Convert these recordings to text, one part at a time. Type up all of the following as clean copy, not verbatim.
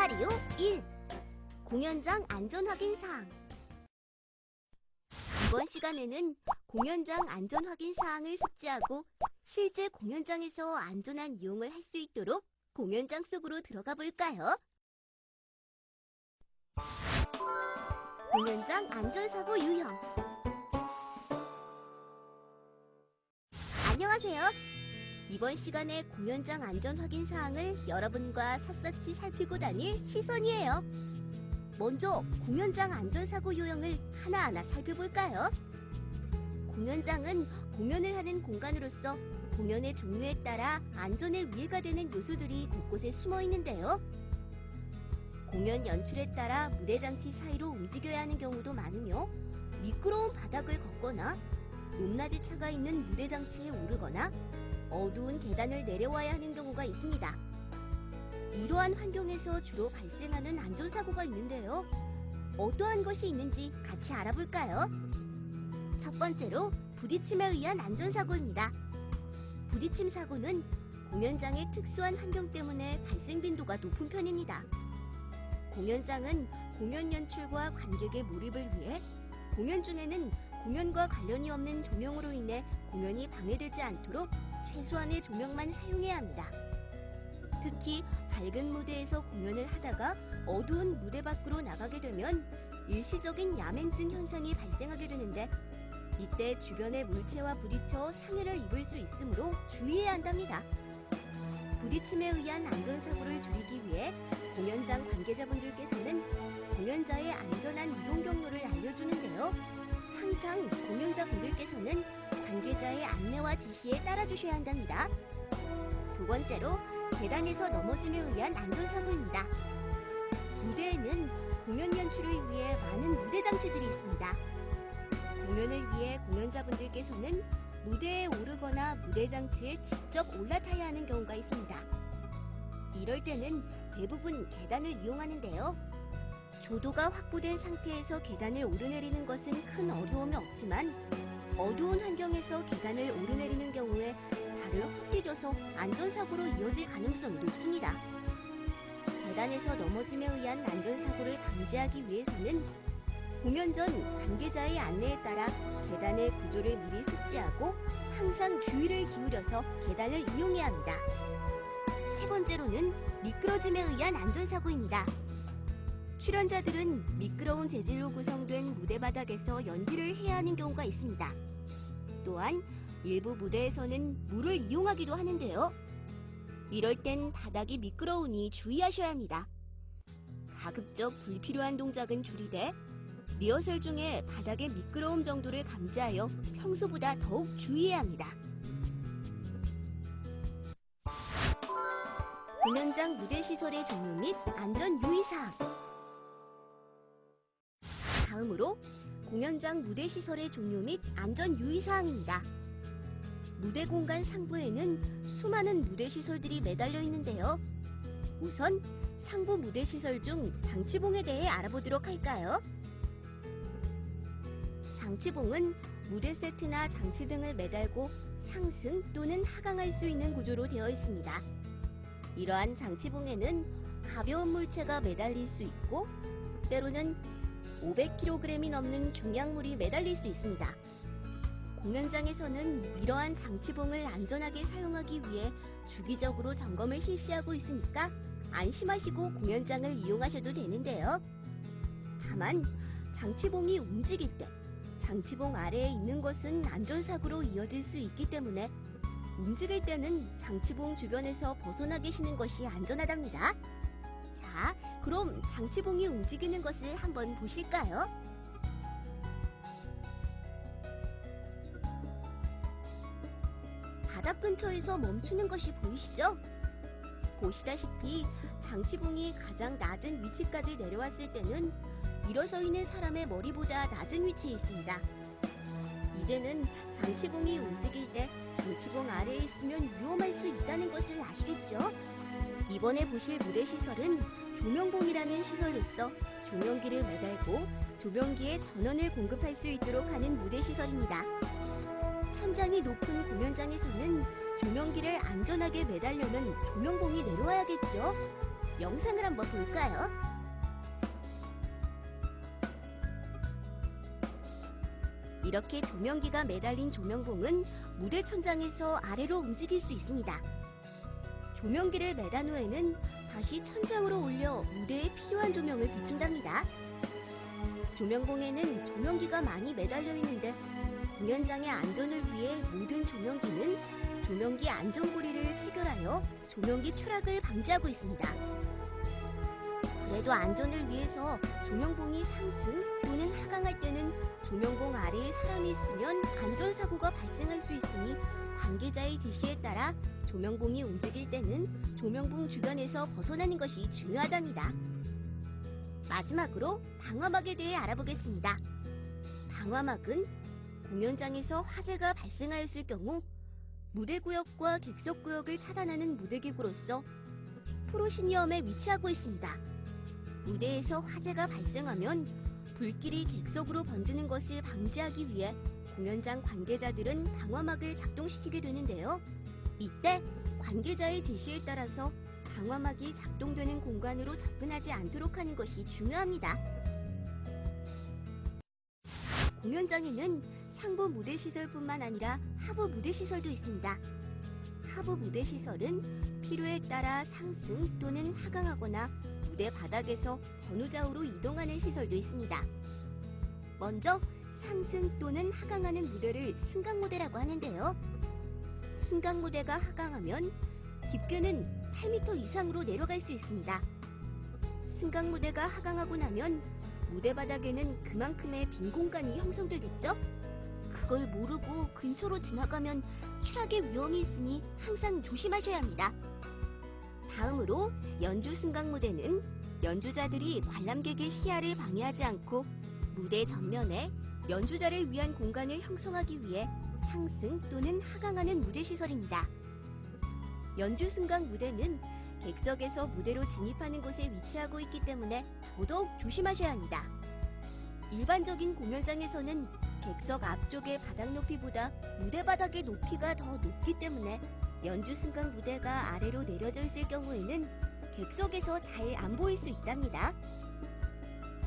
시나리오 1. 공연장 안전 확인 사항. 이번 시간에는 공연장 안전 확인 사항을 숙지하고 실제 공연장에서 안전한 이용을 할 수 있도록 공연장 속으로 들어가 볼까요? 공연장 안전사고 유형. 안녕하세요. 이번 시간에 공연장 안전 확인 사항을 여러분과 샅샅이 살피고 다닐 시선이에요. 먼저 공연장 안전사고 유형을 하나하나 살펴볼까요? 공연장은 공연을 하는 공간으로서 공연의 종류에 따라 안전에 위해가 되는 요소들이 곳곳에 숨어 있는데요. 공연 연출에 따라 무대 장치 사이로 움직여야 하는 경우도 많으며 미끄러운 바닥을 걷거나 높낮이 차가 있는 무대 장치에 오르거나 어두운 계단을 내려와야 하는 경우가 있습니다. 이러한 환경에서 주로 발생하는 안전사고가 있는데요. 어떠한 것이 있는지 같이 알아볼까요? 첫 번째로 부딪힘에 의한 안전사고입니다. 부딪힘 사고는 공연장의 특수한 환경 때문에 발생 빈도가 높은 편입니다. 공연장은 공연 연출과 관객의 몰입을 위해 공연 중에는 공연과 관련이 없는 조명으로 인해 공연이 방해되지 않도록 최소한의 조명만 사용해야 합니다. 특히 밝은 무대에서 공연을 하다가 어두운 무대 밖으로 나가게 되면 일시적인 야맹증 현상이 발생하게 되는데 이때 주변의 물체와 부딪혀 상해를 입을 수 있으므로 주의해야 한답니다. 부딪힘에 의한 안전사고를 줄이기 위해 공연장 관계자분들께서는 공연자의 안전한 이동 경로를 알려주는데요. 항상 공연자분들께서는 관계자의 안내와 지시에 따라주셔야 한답니다. 두 번째로 계단에서 넘어짐에 의한 안전사고입니다. 무대에는 공연 연출을 위해 많은 무대 장치들이 있습니다. 공연을 위해 공연자분들께서는 무대에 오르거나 무대 장치에 직접 올라타야 하는 경우가 있습니다. 이럴 때는 대부분 계단을 이용하는데요. 조도가 확보된 상태에서 계단을 오르내리는 것은 큰 어려움이 없지만 어두운 환경에서 계단을 오르내리는 경우에 발을 헛디뎌서 안전사고로 이어질 가능성이 높습니다. 계단에서 넘어짐에 의한 안전사고를 방지하기 위해서는 공연 전 관계자의 안내에 따라 계단의 구조를 미리 숙지하고 항상 주의를 기울여서 계단을 이용해야 합니다. 세 번째로는 미끄러짐에 의한 안전사고입니다. 출연자들은 미끄러운 재질로 구성된 무대 바닥에서 연기를 해야 하는 경우가 있습니다. 또한 일부 무대에서는 물을 이용하기도 하는데요. 이럴 땐 바닥이 미끄러우니 주의하셔야 합니다. 가급적 불필요한 동작은 줄이되 리허설 중에 바닥의 미끄러움 정도를 감지하여 평소보다 더욱 주의해야 합니다. 공연장 무대 시설의 종류 및 안전 유의사항. 다음으로 공연장 무대 시설의 종류 및 안전 유의사항입니다. 무대 공간 상부에는 수많은 무대 시설들이 매달려 있는데요. 우선 상부 무대 시설 중 장치봉에 대해 알아보도록 할까요? 장치봉은 무대 세트나 장치 등을 매달고 상승 또는 하강할 수 있는 구조로 되어 있습니다. 이러한 장치봉에는 가벼운 물체가 매달릴 수 있고 때로는 500kg이 넘는 중량물이 매달릴 수 있습니다. 공연장에서는 이러한 장치봉을 안전하게 사용하기 위해 주기적으로 점검을 실시하고 있으니까 안심하시고 공연장을 이용하셔도 되는데요. 다만 장치봉이 움직일 때 장치봉 아래에 있는 것은 안전사고로 이어질 수 있기 때문에 움직일 때는 장치봉 주변에서 벗어나 계시는 것이 안전하답니다. 자, 그럼 장치봉이 움직이는 것을 한번 보실까요? 바닥 근처에서 멈추는 것이 보이시죠? 보시다시피 장치봉이 가장 낮은 위치까지 내려왔을 때는 일어서 있는 사람의 머리보다 낮은 위치에 있습니다. 이제는 장치봉이 움직일 때 장치봉 아래에 있으면 위험할 수 있다는 것을 아시겠죠? 이번에 보실 무대 시설은 조명봉이라는 시설로서 조명기를 매달고 조명기에 전원을 공급할 수 있도록 하는 무대 시설입니다. 천장이 높은 공연장에서는 조명기를 안전하게 매달려면 조명봉이 내려와야겠죠? 영상을 한번 볼까요? 이렇게 조명기가 매달린 조명봉은 무대 천장에서 아래로 움직일 수 있습니다. 조명기를 매단 후에는 다시 천장으로 올려 무대에 필요한 조명을 비춘답니다. 조명봉에는 조명기가 많이 매달려 있는데 공연장의 안전을 위해 모든 조명기는 조명기 안전고리를 체결하여 조명기 추락을 방지하고 있습니다. 그래도 안전을 위해서 조명봉이 상승 또는 하강할 때는 조명봉 아래에 사람이 있으면 안전사고가 발생할 수 있으니 관계자의 지시에 따라 조명봉이 움직일 때는 조명봉 주변에서 벗어나는 것이 중요하답니다. 마지막으로 방화막에 대해 알아보겠습니다. 방화막은 공연장에서 화재가 발생하였을 경우 무대구역과 객석구역을 차단하는 무대기구로서 프로시니엄에 위치하고 있습니다. 무대에서 화재가 발생하면 불길이 객석으로 번지는 것을 방지하기 위해 공연장 관계자들은 방화막을 작동시키게 되는데요. 이때 관계자의 지시에 따라서 방화막이 작동되는 공간으로 접근하지 않도록 하는 것이 중요합니다. 공연장에는 상부 무대 시설뿐만 아니라 하부 무대 시설도 있습니다. 하부 무대 시설은 필요에 따라 상승 또는 하강하거나 무대 바닥에서 전후좌우로 이동하는 시설도 있습니다. 먼저 상승 또는 하강하는 무대를 승강무대라고 하는데요. 승강무대가 하강하면 깊게는 8m 이상으로 내려갈 수 있습니다. 승강무대가 하강하고 나면 무대 바닥에는 그만큼의 빈 공간이 형성되겠죠? 그걸 모르고 근처로 지나가면 추락의 위험이 있으니 항상 조심하셔야 합니다. 다음으로 연주 승강무대는 연주자들이 관람객의 시야를 방해하지 않고 무대 전면에 연주자를 위한 공간을 형성하기 위해 상승 또는 하강하는 무대 시설입니다. 연주 승강무대는 객석에서 무대로 진입하는 곳에 위치하고 있기 때문에 더더욱 조심하셔야 합니다. 일반적인 공연장에서는 객석 앞쪽의 바닥 높이보다 무대 바닥의 높이가 더 높기 때문에 연주 승강 무대가 아래로 내려져 있을 경우에는 객석에서 잘 안 보일 수 있답니다.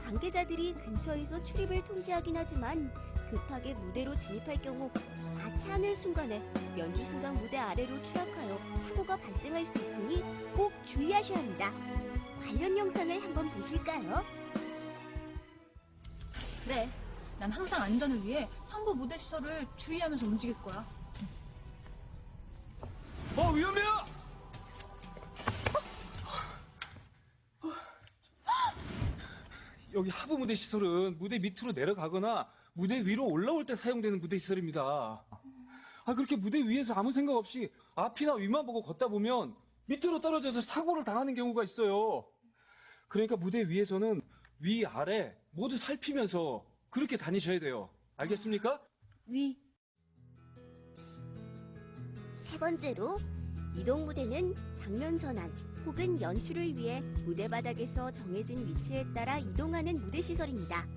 관계자들이 근처에서 출입을 통제하긴 하지만 급하게 무대로 진입할 경우 아차하는 순간에 연주 승강 무대 아래로 추락하여 사고가 발생할 수 있으니 꼭 주의하셔야 합니다. 관련 영상을 한번 보실까요? 그래, 난 항상 안전을 위해 상부 무대 시설을 주의하면서 움직일 거야. 위험해요! 여기 하부 무대 시설은 무대 밑으로 내려가거나 무대 위로 올라올 때 사용되는 무대 시설입니다. 그렇게 무대 위에서 아무 생각 없이 앞이나 위만 보고 걷다 보면 밑으로 떨어져서 사고를 당하는 경우가 있어요. 그러니까 무대 위에서는 위, 아래 모두 살피면서 그렇게 다니셔야 돼요. 알겠습니까? 세 번째로 이동 무대는 장면 전환 혹은 연출을 위해 무대 바닥에서 정해진 위치에 따라 이동하는 무대 시설입니다.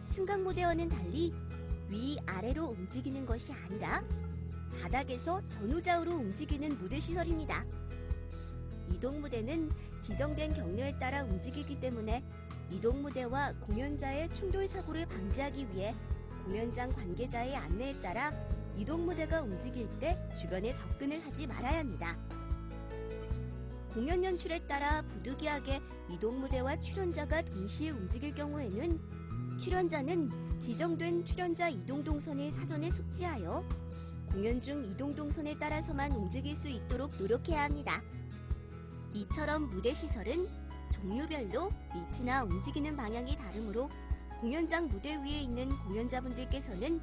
승강 무대와는 달리 위아래로 움직이는 것이 아니라 바닥에서 전후좌우로 움직이는 무대 시설입니다. 이동 무대는 지정된 경로에 따라 움직이기 때문에 이동 무대와 공연자의 충돌 사고를 방지하기 위해 공연장 관계자의 안내에 따라 이동 무대가 움직일 때 주변에 접근을 하지 말아야 합니다. 공연 연출에 따라 부득이하게 이동 무대와 출연자가 동시에 움직일 경우에는 출연자는 지정된 출연자 이동 동선을 사전에 숙지하여 공연 중 이동 동선에 따라서만 움직일 수 있도록 노력해야 합니다. 이처럼 무대 시설은 종류별로 위치나 움직이는 방향이 다르므로 공연장 무대 위에 있는 공연자분들께서는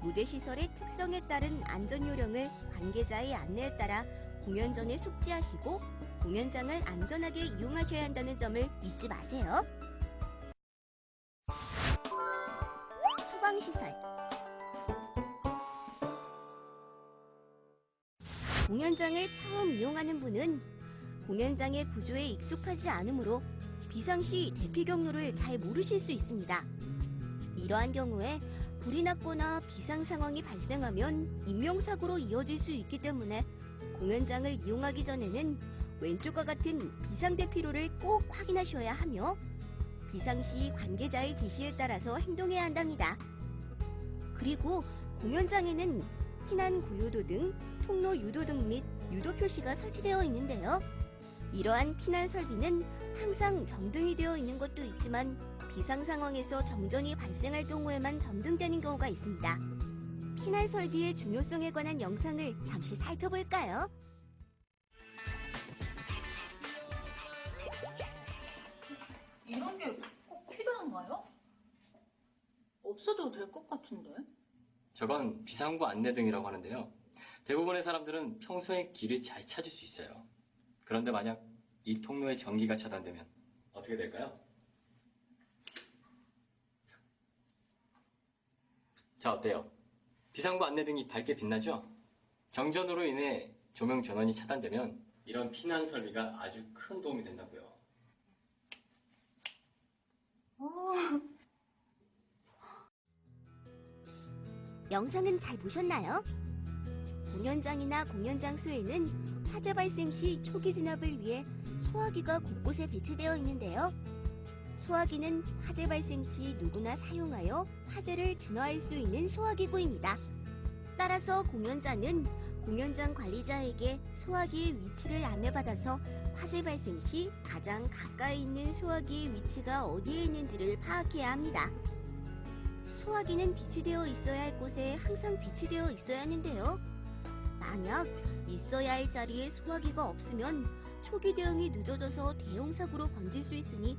무대 시설의 특성에 따른 안전 요령을 관계자의 안내에 따라 공연 전에 숙지하시고 공연장을 안전하게 이용하셔야 한다는 점을 잊지 마세요. 소방시설. 공연장을 처음 이용하는 분은 공연장의 구조에 익숙하지 않으므로 비상시 대피 경로를 잘 모르실 수 있습니다. 이러한 경우에 불이 났거나 비상 상황이 발생하면 인명사고로 이어질 수 있기 때문에 공연장을 이용하기 전에는 왼쪽과 같은 비상대피로를 꼭 확인하셔야 하며 비상시 관계자의 지시에 따라서 행동해야 한답니다. 그리고 공연장에는避難 구요도 등 통로 유도등 및 유도 표시가 설치되어 있는데요. 이러한 피난 설비는 항상 정등이 되어 있는 것도 있지만 비상 상황에서 정전이 발생할 경우에만 점등되는 경우가 있습니다. 피난 설비의 중요성에 관한 영상을 잠시 살펴볼까요? 이런 게 꼭 필요한가요? 없어도 될 것 같은데. 저건 비상구 안내등이라고 하는데요. 대부분의 사람들은 평소에 길을 잘 찾을 수 있어요. 그런데 만약 이 통로의 전기가 차단되면 어떻게 될까요? 자, 어때요? 비상구 안내등이 밝게 빛나죠? 정전으로 인해 조명 전원이 차단되면 이런 피난 설비가 아주 큰 도움이 된다고요. 영상은 잘 보셨나요? 공연장이나 공연장소에는 화재 발생 시 초기 진압을 위해 소화기가 곳곳에 배치되어 있는데요. 소화기는 화재 발생 시 누구나 사용하여 화재를 진화할 수 있는 소화기구입니다. 따라서 공연장은 공연장 관리자에게 소화기의 위치를 안내받아서 화재 발생 시 가장 가까이 있는 소화기의 위치가 어디에 있는지를 파악해야 합니다. 소화기는 비치되어 있어야 할 곳에 항상 비치되어 있어야 하는데요. 만약 있어야 할 자리에 소화기가 없으면 초기 대응이 늦어져서 대형사고로 번질 수 있으니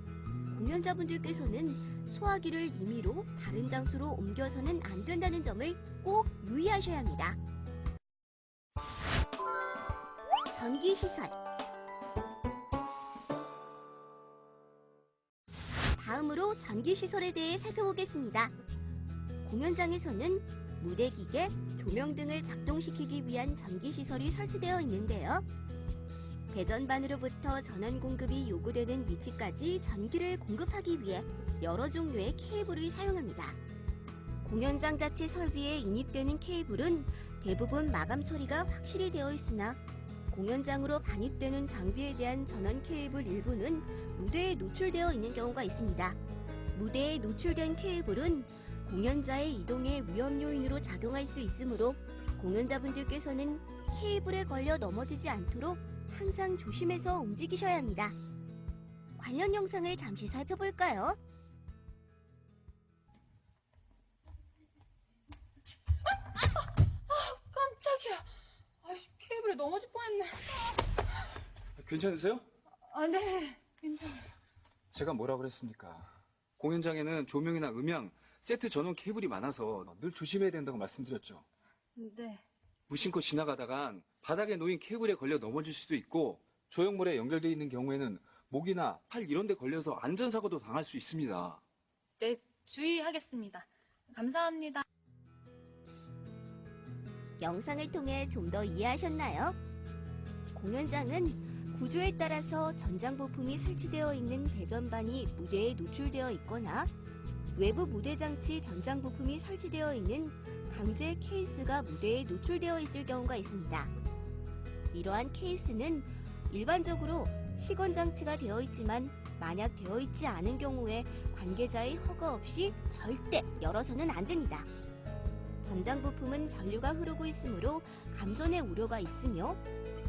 공연자분들께서는 소화기를 임의로 다른 장소로 옮겨서는 안 된다는 점을 꼭 유의하셔야 합니다. 전기시설. 다음으로 전기시설에 대해 살펴보겠습니다. 공연장에서는 무대기계, 조명 등을 작동시키기 위한 전기시설이 설치되어 있는데요. 배전반으로부터 전원 공급이 요구되는 위치까지 전기를 공급하기 위해 여러 종류의 케이블을 사용합니다. 공연장 자체 설비에 인입되는 케이블은 대부분 마감 처리가 확실히 되어 있으나 공연장으로 반입되는 장비에 대한 전원 케이블 일부는 무대에 노출되어 있는 경우가 있습니다. 무대에 노출된 케이블은 공연자의 이동에 위험 요인으로 작용할 수 있으므로 공연자분들께서는 케이블에 걸려 넘어지지 않도록 항상 조심해서 움직이셔야 합니다. 관련 영상을 잠시 살펴볼까요? 깜짝이야. 케이블에 넘어질 뻔했네. 괜찮으세요? 네, 괜찮아요. 제가 뭐라 그랬습니까? 공연장에는 조명이나 음향, 세트 전원 케이블이 많아서 늘 조심해야 된다고 말씀드렸죠. 네. 무심코 지나가다간 바닥에 놓인 케이블에 걸려 넘어질 수도 있고 조형물에 연결되어 있는 경우에는 목이나 팔 이런 데 걸려서 안전사고도 당할 수 있습니다. 네, 주의하겠습니다. 감사합니다. 영상을 통해 좀 더 이해하셨나요? 공연장은 구조에 따라서 전장 부품이 설치되어 있는 배전반이 무대에 노출되어 있거나 외부 무대 장치 전장 부품이 설치되어 있는 강제 케이스가 무대에 노출되어 있을 경우가 있습니다. 이러한 케이스는 일반적으로 시건 장치가 되어 있지만 만약 되어 있지 않은 경우에 관계자의 허가 없이 절대 열어서는 안 됩니다. 전장 부품은 전류가 흐르고 있으므로 감전의 우려가 있으며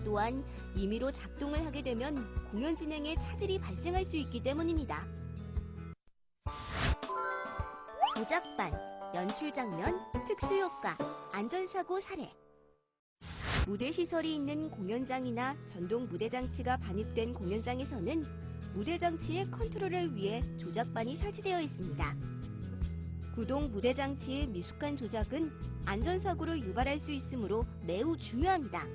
또한 임의로 작동을 하게 되면 공연 진행에 차질이 발생할 수 있기 때문입니다. 조작반, 연출장면, 특수효과, 안전사고 사례. 무대시설이 있는 공연장이나 전동 무대장치가 반입된 공연장에서는 무대장치의 컨트롤을 위해 조작반이 설치되어 있습니다. 구동 무대장치의 미숙한 조작은 안전사고를 유발할 수 있으므로 매우 중요합니다.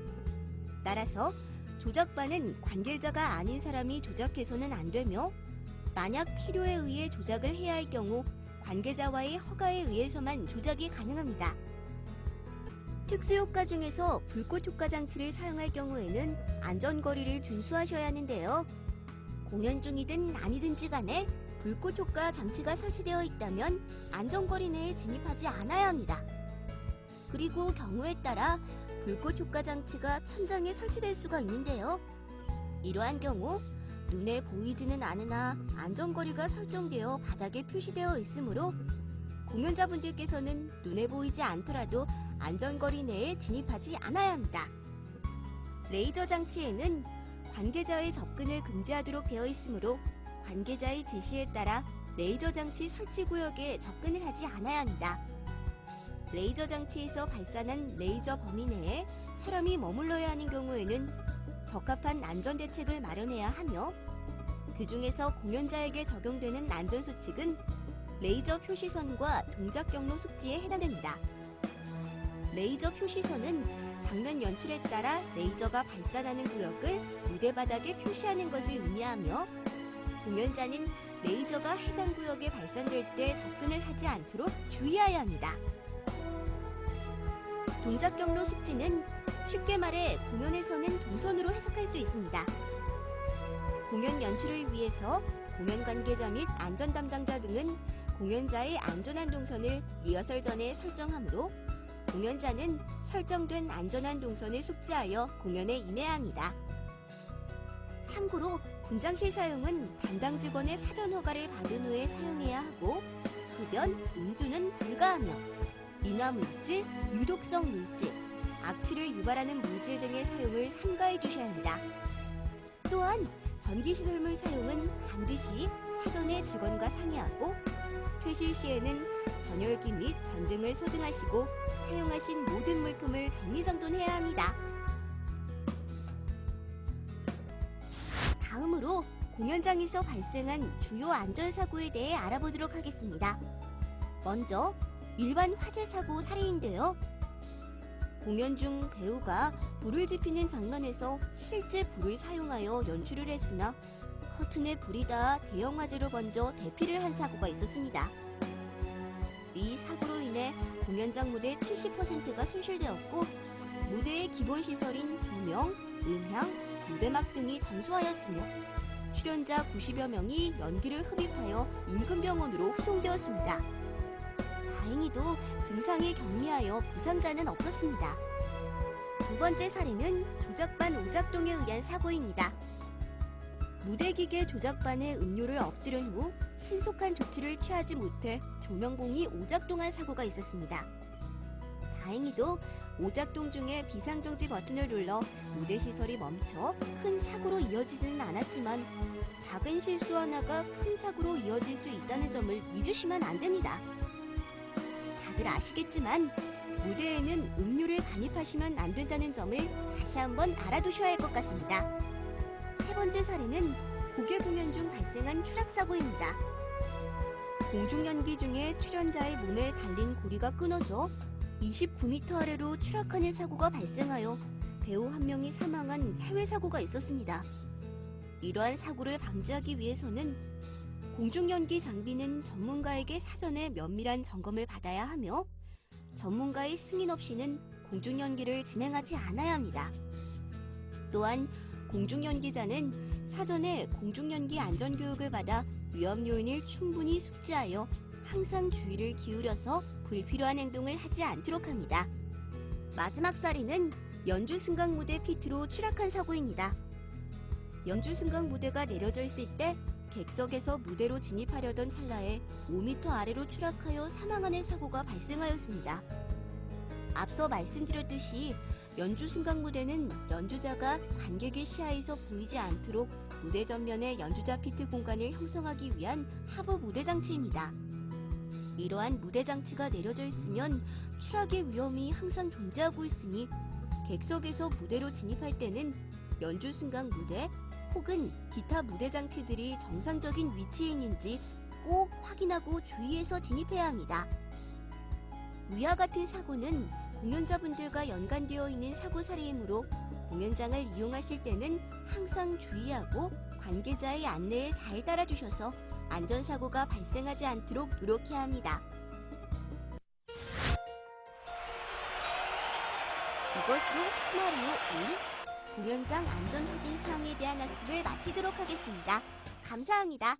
따라서 조작반은 관계자가 아닌 사람이 조작해서는 안 되며 만약 필요에 의해 조작을 해야 할 경우 관계자와의 허가에 의해서만 조작이 가능합니다. 특수효과 중에서 불꽃효과 장치를 사용할 경우에는 안전거리를 준수하셔야 하는데요. 공연 중이든 아니든지 간에 불꽃효과 장치가 설치되어 있다면 안전거리 내에 진입하지 않아야 합니다. 그리고 경우에 따라 불꽃효과 장치가 천장에 설치될 수가 있는데요. 이러한 경우 눈에 보이지는 않으나 안전거리가 설정되어 바닥에 표시되어 있으므로 공연자분들께서는 눈에 보이지 않더라도 안전거리 내에 진입하지 않아야 합니다. 레이저 장치에는 관계자의 접근을 금지하도록 되어 있으므로 관계자의 지시에 따라 레이저 장치 설치 구역에 접근을 하지 않아야 합니다. 레이저 장치에서 발산한 레이저 범위 내에 사람이 머물러야 하는 경우에는 적합한 안전대책을 마련해야 하며 그 중에서 공연자에게 적용되는 안전수칙은 레이저 표시선과 동작 경로 숙지에 해당됩니다. 레이저 표시선은 장면 연출에 따라 레이저가 발산하는 구역을 무대 바닥에 표시하는 것을 의미하며 공연자는 레이저가 해당 구역에 발산될 때 접근을 하지 않도록 주의해야 합니다. 동작 경로 숙지는 쉽게 말해 공연에서는 동선으로 해석할 수 있습니다. 공연 연출을 위해서 공연 관계자 및 안전 담당자 등은 공연자의 안전한 동선을 리허설 전에 설정하므로 공연자는 설정된 안전한 동선을 숙지하여 공연에 임해야 합니다. 참고로 분장실 사용은 담당 직원의 사전 허가를 받은 후에 사용해야 하고 흡연, 음주는 불가하며 인화물질, 유독성 물질, 악취를 유발하는 물질 등의 사용을 삼가해 주셔야 합니다. 또한 전기시설물 사용은 반드시 사전에 직원과 상의하고 퇴실 시에는 전열기 및 전등을 소등하시고 사용하신 모든 물품을 정리정돈해야 합니다. 다음으로 공연장에서 발생한 주요 안전사고에 대해 알아보도록 하겠습니다. 먼저 일반 화재사고 사례인데요. 공연 중 배우가 불을 지피는 장면에서 실제 불을 사용하여 연출을 했으나 커튼에 불이 닿아 대형 화재로 번져 대피를 한 사고가 있었습니다. 이 사고로 인해 공연장 무대 70%가 손실되었고 무대의 기본 시설인 조명, 음향, 무대막 등이 전소하였으며 출연자 90여 명이 연기를 흡입하여 인근병원으로 후송되었습니다. 다행히도 증상이 경미하여 부상자는 없었습니다. 두 번째 사례는 조작반 오작동에 의한 사고입니다. 무대기계 조작반에 음료를 엎지른 후 신속한 조치를 취하지 못해 조명봉이 오작동한 사고가 있었습니다. 다행히도 오작동 중에 비상정지 버튼을 눌러 무대 시설이 멈춰 큰 사고로 이어지지는 않았지만 작은 실수 하나가 큰 사고로 이어질 수 있다는 점을 잊으시면 안 됩니다. 다들 아시겠지만 무대에는 음료를 반입하시면 안 된다는 점을 다시 한번 알아두셔야 할 것 같습니다. 세 번째 사례는 고개 공연 중 발생한 추락사고입니다. 공중연기 중에 출연자의 몸에 달린 고리가 끊어져 29m 아래로 추락하는 사고가 발생하여 배우 한 명이 사망한 해외 사고가 있었습니다. 이러한 사고를 방지하기 위해서는 공중연기 장비는 전문가에게 사전에 면밀한 점검을 받아야 하며 전문가의 승인 없이는 공중연기를 진행하지 않아야 합니다. 또한 공중연기자는 사전에 공중연기 안전교육을 받아 위험 요인을 충분히 숙지하여 항상 주의를 기울여서 불필요한 행동을 하지 않도록 합니다. 마지막 사례는 연주 승강 무대 피트로 추락한 사고입니다. 연주 승강 무대가 내려져 있을 때 객석에서 무대로 진입하려던 찰나에 5m 아래로 추락하여 사망하는 사고가 발생하였습니다. 앞서 말씀드렸듯이 연주 승강 무대는 연주자가 관객의 시야에서 보이지 않도록 무대 전면에 연주자 피트 공간을 형성하기 위한 하부 무대 장치입니다. 이러한 무대 장치가 내려져 있으면 추락의 위험이 항상 존재하고 있으니 객석에서 무대로 진입할 때는 연주 승강 무대 혹은 기타 무대 장치들이 정상적인 위치에 있는지 꼭 확인하고 주의해서 진입해야 합니다. 위와 같은 사고는 공연자분들과 연관되어 있는 사고 사례이므로 공연장을 이용하실 때는 항상 주의하고 관계자의 안내에 잘 따라주셔서 안전사고가 발생하지 않도록 노력해야 합니다. 이것으로 시나리오 1, 공연장 안전 확인 사항에 대한 학습을 마치도록 하겠습니다. 감사합니다.